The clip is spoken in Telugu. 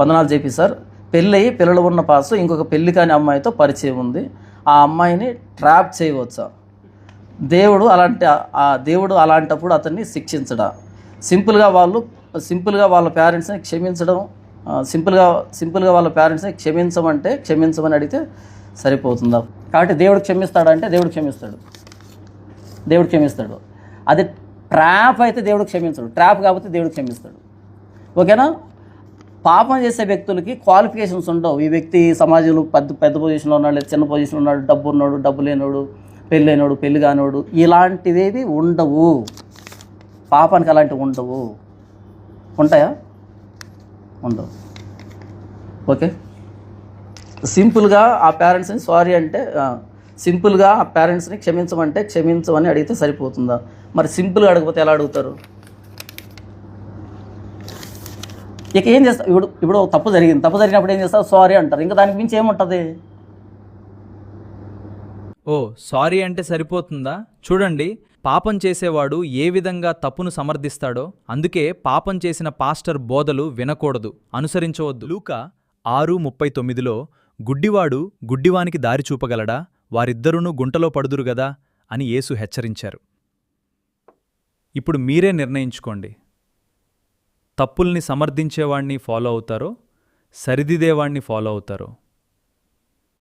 వందనాలు జేపీ సార్. పెళ్ళయి పిల్లలు ఉన్న పాసు ఇంకొక పెళ్లి కాని అమ్మాయితో పరిచయం ఉంది. ఆ అమ్మాయిని ట్రాప్ చేయవచ్చా? దేవుడు అలాంటప్పుడు అతన్ని శిక్షించడా? సింపుల్గా వాళ్ళ పేరెంట్స్ని క్షమించడం, సింపుల్గా వాళ్ళ పేరెంట్స్ని క్షమించమని అడిగితే సరిపోతుందా? కాబట్టి దేవుడు క్షమిస్తాడా అంటే దేవుడు క్షమిస్తాడు. అది ట్రాప్ అయితే దేవుడు క్షమించడు, ట్రాప్ కాకపోతే దేవుడు క్షమిస్తాడు. ఓకేనా? పాపం చేసే వ్యక్తులకి క్వాలిఫికేషన్స్ ఉండవు. ఈ వ్యక్తి సమాజంలో పెద్ద పొజిషన్లో ఉన్నాడు, లేదా చిన్న పొజిషన్లో ఉన్నాడు, డబ్బు ఉన్నాడు, డబ్బు లేనోడు, పెళ్ళైనోడు, పెళ్ళి కానోడు, ఇలాంటివేవి ఉండవు. పాపానికి అలాంటివి ఉండవు. ఉంటాయా? ఉండవు. ఓకే. సింపుల్గా ఆ పేరెంట్స్ని సింపుల్గా ఆ పేరెంట్స్ని క్షమించమని అడిగితే సరిపోతుందా? మరి సింపుల్గా అడగకపోతే ఎలా అడుగుతారు? ఇక ఏం చేస్తారు? ఇప్పుడు తప్పు జరిగినప్పుడు ఏం చేస్తారు? సారీ అంటారు. ఇంకా దానికి మించి ఏముంటుంది? ఓ సారీ అంటే సరిపోతుందా? చూడండి, పాపం చేసేవాడు ఏ విధంగా తప్పును సమర్థిస్తాడో అందుకే పాపం చేసిన పాస్టర్ బోధలు వినకూడదు, అనుసరించవద్దు. లూకా 6:39లో గుడ్డివాడు గుడ్డివానికి దారి చూపగలడా? వారిద్దరూనూ గుంటలో పడుదురు గదా అని యేసు హెచ్చరించారు. ఇప్పుడు మీరే నిర్ణయించుకోండి. తప్పుల్ని సమర్థించేవాణ్ణి ఫాలో అవుతారో, సరిదిద్దేవాణ్ణి ఫాలో అవుతారో?